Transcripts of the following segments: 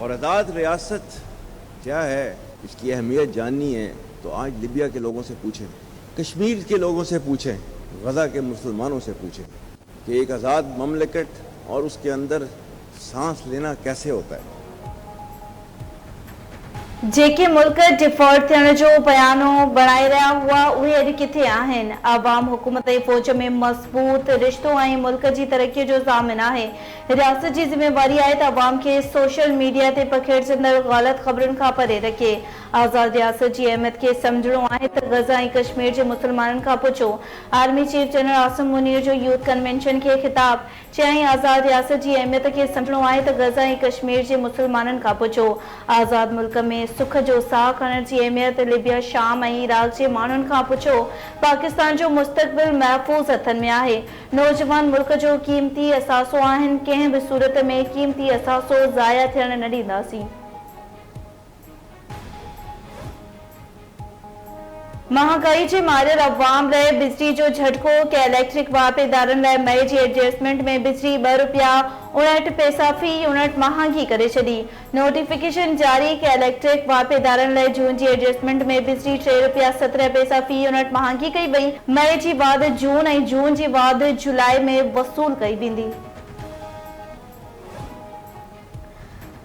और आज़ाद रियासत क्या है, इसकी अहमियत जाननी है तो आज लिबिया के लोगों से पूछें, कश्मीर के लोगों से पूछें, गज़ा के मुसलमानों से पूछें कि एक आज़ाद ममलिकत और उसके अंदर सांस लेना कैसे होता है। जेके मुल्क डिफॉल्ट थियण जो बयानो बणाए रहा हुआ उहे अॼु किथे आहिनि। अवाम हुकूमत ऐं फ़ौज में मज़बूत रिश्तो ऐं मुल्क जी तरक़ीअ जो ज़ामिन आहे। रियासत जी ज़िम्मेवारी आहे त अवाम खे सोशल मीडिया ते पखेड़जंदड़ ग़लत ख़बरुनि खां परे रखे। आज़ाद रियासत जी अहमियत खे सम्झणो आहे त गज़ा ऐं कश्मीर जे मुसलमाननि खां पुछो। Army chief general Asim Munir जो यूथ कन्वेंशन खे ख़िताब, चयाईं आज़ाद रियासत जी अहमियत खे सम्झणो आहे त गज़ा ऐं कश्मीर जे मुसलमाननि खां पुछो। आज़ाद मुल्क में सुख जो साह खणण जी अहमियत लिबिया, शाम ऐं इराक जे माण्हुनि खां पुछो। पाकिस्तान जो मुस्तक़बिल महफ़ूज़ हथनि में आहे। नौजवान मुल्क जो क़ीमती असासो आहिनि, कंहिं बि सूरत में क़ीमती असासो ज़ाया थियण न ॾींदासीं। महांगाई जे मारियल अवाम लाइ बिजली जो झटको, के इलेक्ट्रिक वापेदारनि लाइ मई जी एडजस्टमेंट में बिजली ₹2.59 फी यूनिट महांगी करे छॾी। नोटिफिकेशन जारी, के इलेक्ट्रिक वापेदारनि लाइ जून जी एडजस्टमेंट में बिजली ₹3.17 फी यूनिट महांगी कई वई। मई जी वाधि जून ऐं जून जी वाधि जुलाई में वसूल कई वेंदी।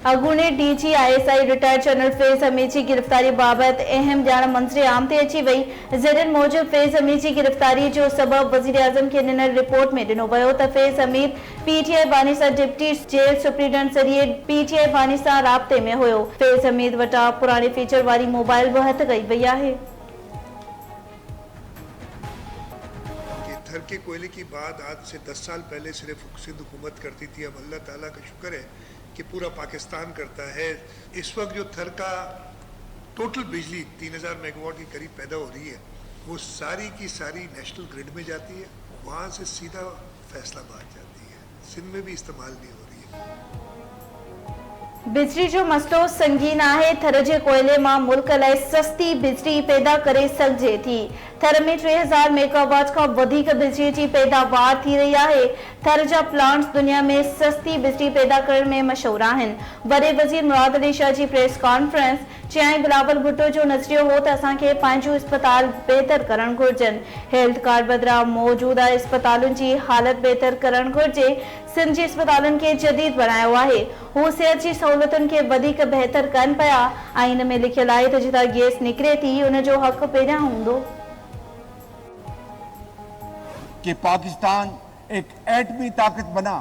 अॻूणे DGISI रिटायर्ड जनरल फैज़ हमीद जी गिरफ़्तारी बाबति अहम ॼाण मंज़िर आम ते अची वई। ज़रियनि मूजिबि फैज़ हमीद जी गिरफ़्तारी जो सबबु वज़ीर आज़म खे ॾिनल रिपोर्ट में ॾिनो वियो त फैज़ हमीद PTI बानी सां डिप्टी जेल सुप्रीडेंट ज़रिए PTI बानी सां राब्ते में हुयो। फैज़ हमीद वटां पुराणे फीचर वारी मोबाइल बि हथ कई वई आहे। थर के कोयले की बात आज से 10 साल पहले सिर्फ सिंध हुकूमत करती थी। अब अल्लाह ताला का शुक्र है कि पूरा पाकिस्तान करता है। इस वक्त जो थर का टोटल बिजली 3000 मेगावाट के करीब पैदा हो रही है, वो सारी की सारी नेशनल ग्रिड में जाती है, वहाँ से सीधा फैसलाबाद जाती है, सिंध में भी इस्तेमाल नहीं हो रही है। बिजली जो मसलो संगीन आहे। थर जे कोयले मां मुल्क लाइ सस्ती बिजली पैदा करे सघिजे थी। थर में 3000 मेगावाट खां वधीक बिजली जी पैदावार थी रही आहे। थर जा प्लांट्स दुनिया में सस्ती बिजली पैदा करण में मशहूर आहिनि। वॾे वज़ीर मुराद अली शाह जी प्रेस कॉन्फ्रेंस, चयाईं बिलावल भुट्टो जो नज़रियो हो त असांखे पंहिंजो इस्पताल बहितर करणु घुरिजनि। हेल्थ कार्ड बदिरां मौजूदा इस्पतालुनि जी हालत बहितर करणु घुरिजे। सिंध जे इस्पतालुनि खे जदीद बणायो आहे। हू सिहत जी सहूलियतुनि खे वधीक बहितर कनि पिया ऐं इन में लिखियल आहे त जितां गैस निकिरे थी उन जो हक़ पहिरियां हूंदो। कि पाकिस्तान एक एटमी ताकत बना,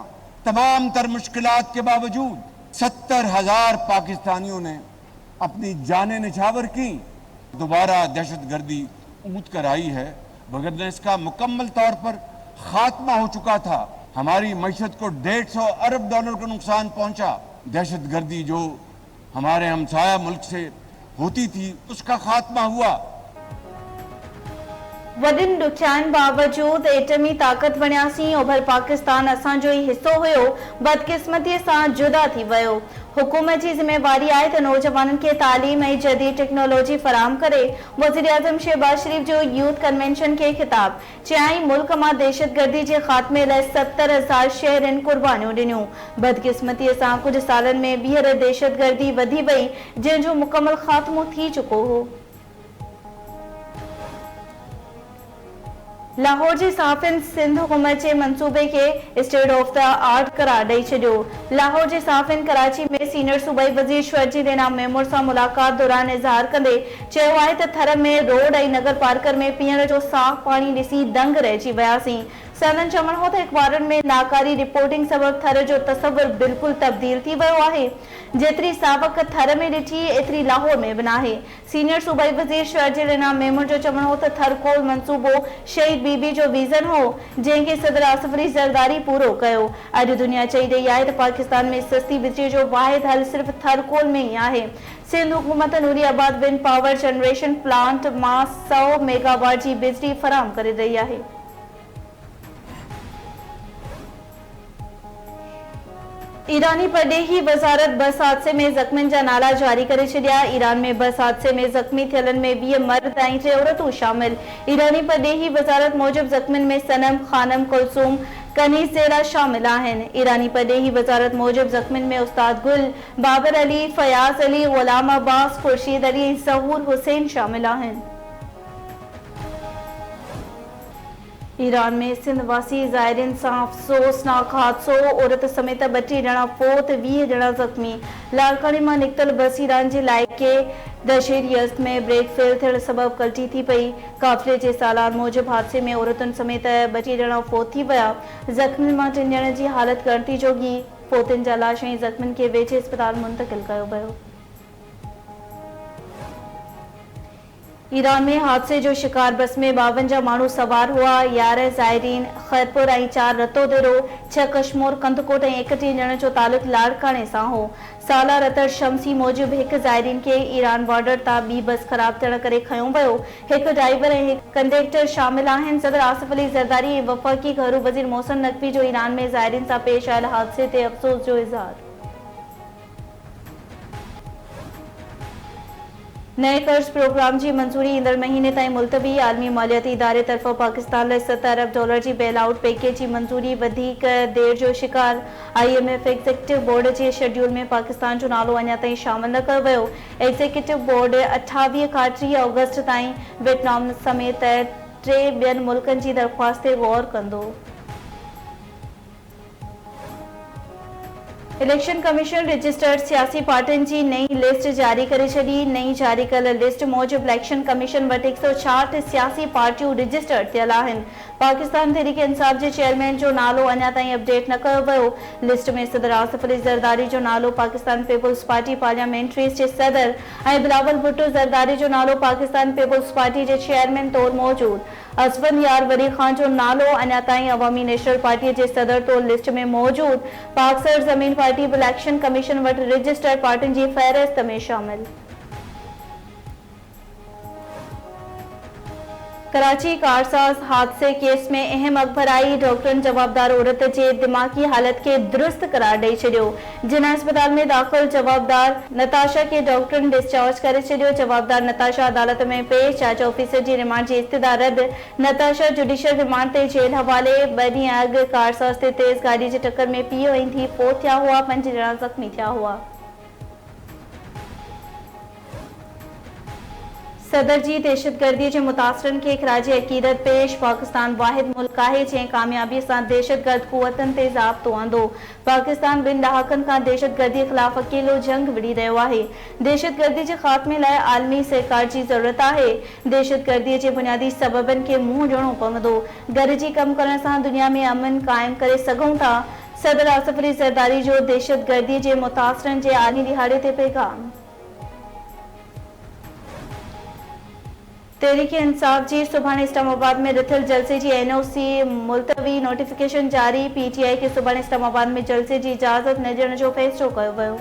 तमाम तर मुश्किलात के बावजूद 70,000 पाकिस्तानियों ने अपनी जानें निछावर की। दोबारा दहशतगर्दी ऊंट कर आई है, वगरना इसका मुकम्मल तौर पर खात्मा हो चुका था। हमारी मईशत को $150 अरब का नुकसान पहुंचा। दहशतगर्दी जो हमारे हमसाया मुल्क से होती थी उसका खात्मा हुआ। वॾनि ॾुखियाईनि बावजूद एटमी ताक़त बणियासीं। ओभर पाकिस्तान असांजो ई हिसो हुयो, बदकिस्मतीअ सां जुदा थी वियो। हुकूमत जी ज़िम्मेवारी आहे त नौजवाननि खे तालीम ऐं जदीद टेक्नोलॉजी फराहम करे। वज़ीर आज़म शहबाज शरीफ जो यूथ कन्वेंशन खे ख़िताब, चयाईं मुल्क मां दहशतगर्दी जे ख़ात्मे लाइ 70,000 शहरनि कुर्बानियूं ॾिनियूं। बदकिस्मतीअ सां कुझु सालनि में ॿीहर दहशतगर्दी वधी वई, जंहिंजो मुकमल ख़ात्मो थी चुको हो। लाहौर जे सहाफ़िन सिंध हुकूमत जे मंसूबे खे स्टेट ऑफ द आर्ट करार ॾेई छॾियो। लाहौर जे सहाफ़िन कराची में सीनियर सूबाई वज़ीर शर्जी रेना मेमूर सां मुलाक़ात दौरान इज़हार कंदे चयो आहे त थर में रोड ऐं नगर पार्कर में पीअण जो साफ़ पाणी ॾिसी दंग रहिजी वियासीं। संदन चवण हो त अख़बारुनि में नाकारी रिपोर्टिंग सबबि थर जो तसवुर बिल्कुलु तब्दील थी वियो आहे। जेतिरी सावक थर में ॾिठी एतिरी लाहौर में बि नाहे। सीनियर सूबाई वज़ीर शर्जी रेना मेमूर जो चवण हो त थरकोल मंसूबो शहीद बीबी जो विज़न हो, जंहिंखे सदर आसिफ अली ज़रदारी पूरो कयो। अॼु दुनिया चई रही आहे त पाकिस्तान में सस्ती बिजली जो वाहिद हल सिर्फ़ थरकोल में ई आहे। सिंध हुकूमत नूरी आबाद विंड पावर जनरेशन प्लांट मां 100 मेगावाट जी बिजली फराहम करे रही आहे। ईरानी परॾेही वज़ारत बस हादसे में ज़ख़्मियुनि जा नाला जारी करे छॾिया। ईरान में बस हादसे में ज़ख़्मी थियलनि में 20 मर्द ऐं 3 औरतूं शामिल। ईरानी परॾेही वज़ारत मूजिबि ज़ख़्मियुनि में सनम, खानम, कुलसूम, कनीज़ ज़ेरा शामिल आहिनि। ईरानी परॾेही वज़ारत मूजिब ज़ख़्मियुनि में उस्ताद गुल, बाबर अली, फयाज़ अली, ग़ुलाम अब्बास, खुर्शीद अली ऐं ज़हूर हुसैन शामिल आहिनि। ईरान में सिंध वासी ज़ाइरीन सां अफ़सोसनाक हादसो, औरत समेत 32 ॼणा फ़ौत, 20 ॼणा ज़ख़्मी। लाड़काने मां निकितल बस ईरान जे इलाइक़े दशहरी अस्त में ब्रेक फेल थियण सबबि कल्टी थी पई। काफ़िले जे सालान मूजिब हादसे में औरतुनि समेत 32 ॼणा फ़ौत थी विया। ज़ख़्मियुनि मां 3 ॼणनि जी हालत गणती जोगी। फ़ौतुनि जा लाश ऐं ज़ख़्मियुनि खे वेझे इस्पताल मुंतक़िल कयो वियो। ईरान में हादसे जो शिकार बस में 52 माण्हू सवार हुआ। 11 ज़ाइरीन खैरपुर ऐं 4 रतो देरो, 6 कश्मोर कंदकोट ऐं 31 ॼणनि जो तालुक़ लाड़काने सां हो। सालार अतर शम्सी मूजिब 1 ज़ाइरीन खे ईरान बॉर्डर तां ॿी बस ख़राब थियण करे खंयो वियो। 1 ड्राइवर ऐं 1 कंडक्टर शामिल आहिनि। सदर आसिफ अली ज़रदारी ऐं वफ़ाक़ी घरू वज़ीर मोहसिन नक़वी जो ईरान में ज़ाइरीन सां पेश आयल हादसे ते अफ़सोस जो इज़हार। नए कर्ज़ प्रोग्राम की मंजूरी ईंदड़ महीने ताईं मुलतवी। आलमी मालियाती इदारे तरफ़ पाकिस्तान लाइ 7 अरब डॉलर की बेल आउट पैकेज की मंजूरी वधीक देर जो शिकार। IMF एग्जीक्यूटिव बोर्ड के शेड्यूल में पाकिस्तान जो नालो अञा ताईं शामिल न कयो वियो। एग्जीक्यूटिव बोर्ड 28 खां 30 अगस्त ताईं वियतनाम समेत 3 ॿियनि मुल्कनि जी दरख़्वास्त ते गौर कंदो। इलेक्शन कमीशन रजिस्टर्ड सियासी पार्टियुनि जी नई लिस्ट जारी करे छॾी। नई जारी कयल लिस्ट मूजिब इलेक्शन कमीशन वटि 166 सियासी पार्टियूं रजिस्टर्ड थियल आहिनि। पाकिस्तान तहरीक इंसाफ जे चेयरमैन जो नालो अञा ताईं अपडेट न कयो वियो। लिस्ट में सदर आसिफ अली ज़रदारी जो नालो पाकिस्तान पीपुल्स पार्टी पार्लियामेंट्रीज़ जे सदर ऐं बिलावल भुट्टो ज़रदारी जो नालो पाकिस्तान पीपुल्स पार्टी जे चेयरमैन तौर मौजूद। असफन यार वली खान जो नालो अञा ताईं अवामी नेशनल पार्टी जे सदर तौर लिस्ट में मौजूद। पाक सर ज़मीन पार्टी बि इलेक्शन कमीशन वटि रजिस्टर्ड पार्टियुनि जी फ़हरिस्त में शामिल। कराची कारसाज हादसे केस में अहम अख़बर आई। डॉक्टरनि जवाबदार औरत जे दिमाग़ी हालत के दुरुस्त करार ॾेई छॾियो। जिना अस्पताल में दाख़िल जवाबदार नताशा के डॉक्टरनि डिस्चार्ज करे छॾियो। जवाबदार नताशा अदालत में पेश। जांच ऑफिसर जी रिमांड जी इस्तदा रद्द। नताशा जुडिशियल रिमांड ते जेल हवाले। 2 ॾींहं अॻु कारसाज ते तेज़ गाॾी जी टक्कर में पीउ ऐं धीउ फ़ौत थिया हुआ। 5 ॼणा ज़ख़्मी थिया हुआ। सदर जी दहशतगर्दी के मुतासरन के खराज अकीदत पेश। पाकिस्तान वाहिद मुल्क है जैं कामयाबी से दहशतगर्द कुवतन ते ज़ाब्तो आंदो। पाकिस्तान 2 ॾहाकनि खां दहशतगर्दी खिलाफ अकेलो जंग विड़ी रहियो आहे। दहशतगर्दी के खात्मे लाइ आलमी सहकार की ज़रूरत है। दहशतगर्दी के बुनियादी सबबन के मुंह ॾियणो पवंदो। गॾिजी कम करण सां दुनिया में अमन कायम करे सघूं था। सदर आसिफ अली ज़रदारी जो दहशतगर्दी के मुतासरन के आलमी दिहाड़े ते पैगाम। तहरीक इंसाफ जी सुभाणे इस्लामाबाद में रिथियल जलसे की NOC मुलतवी। नोटिफिकेशन जारी। PTI के सुभाणे इस्लामाबाद में जलसे की इजाजत न ॾियण जो फैसलो कयो वियो।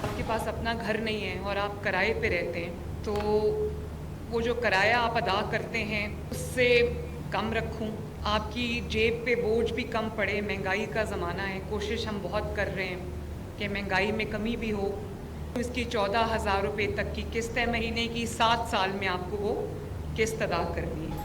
आपके पास अपना घर नहीं है और आप किराए पे रहते हैं, तो वो जो किराया आप अदा करते हैं उससे कम रखूं, आपकी जेब पे बोझ भी कम पड़े। महंगाई का ज़माना है, कोशिश हम बहुत कर रहे हैं कि महंगाई में कमी भी हो। इसकी 14,000 रुपये तक की किस्त है महीने की। 7 साल में आपको वो किस्त अदा करनी है।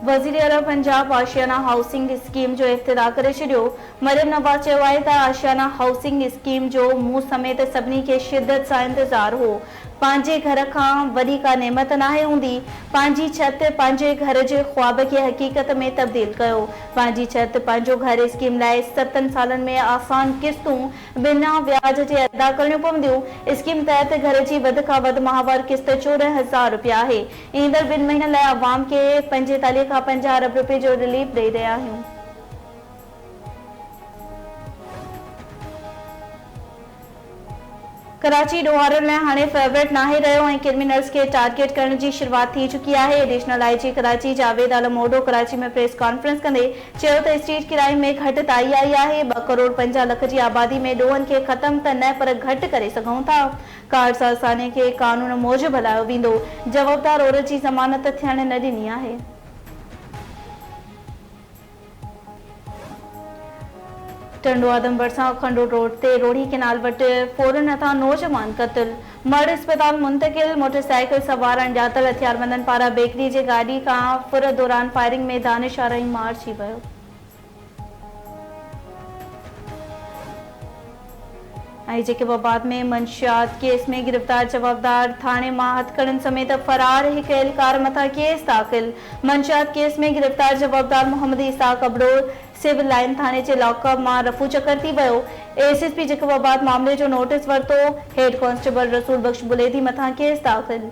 वज़ीर आला पंजाब आशियाना हाउसिंग स्कीम जो इफ्तिताह करे छॾियो। मरियम नवाज़ चयो आहे त आशियाना हाउसिंग स्कीम जो मूं समेत सभिनी खे शिद्दत सां इंतज़ार हो। पंहिंजे घर खां वॾी का नेमत नाहे हूंदी। पंहिंजी छत पंहिंजे घर जे ख्वाब खे हक़ीक़त में तब्दील कयो। पंहिंजी छत पंहिंजो घर स्कीम लाइ 7 सालनि में आसान किस्तूं बिना व्याज जे अदा करणियूं पवंदियूं। स्कीम तहत घर जी वधि खां वधि माहवार किस्त 14,000 रुपया आहे। ईंदड़ 2 महीननि लाइ अवाम खे 45 खां 50 अरब रुपए जो रिलीफ ॾेई रहिया आहियूं। कराची ॾोहारनि लाइ हाणे फेवरेट नाहे रहियो ऐं क्रिमिनल्स के टारगेट करण की शुरुआत थी चुकी है। एडिशनल IG कराची जावेद आलम ओडो कराची में प्रेस कॉन्फ्रेंस कंदे चयो त स्ट्रीट क्राइम में घटिताई आई है। 2 करोड़ 50 लख की आबादी में ॾोहनि के ख़त्म त न पर घटि करे सघूं था। कारसाज़ाने के कानून मूजिब हलायो वेंदो। जवाबदार औरत की ज़मानत थियण न ॾिनी आहे। टंडो आदमपुर सां खंडू रोड ते रोड़ी केनाल वटि फोरन हथां नौजवान क़त्ल, मर्द अस्पताल मुंतकिल। मोटरसाइकिल सवार अणॼातल हथियारबंदनि पारां बेकरी जे गाॾी खां फुर दौरान फायरिंग में दानिश आरई मार थी वियो। जैकबाबाद में मंशियात केस में गिरफ्तार जवाबदार थाने मां हथकड़नि समेत फरार एक एहलकार मथा केस दाख़िल। मंशियात केस में गिरफ्तार जवाबदार मोहम्मद इसाक अबड़ोर सिविल लाइन थाने जे लॉकअप मां रफू चकर थी वियो। एसएसपी जैकबाबाद मामले जो नोटिस वरितो। हेड कांस्टेबल रसूल बख्श बुलेदी मथा केस दाख़िल।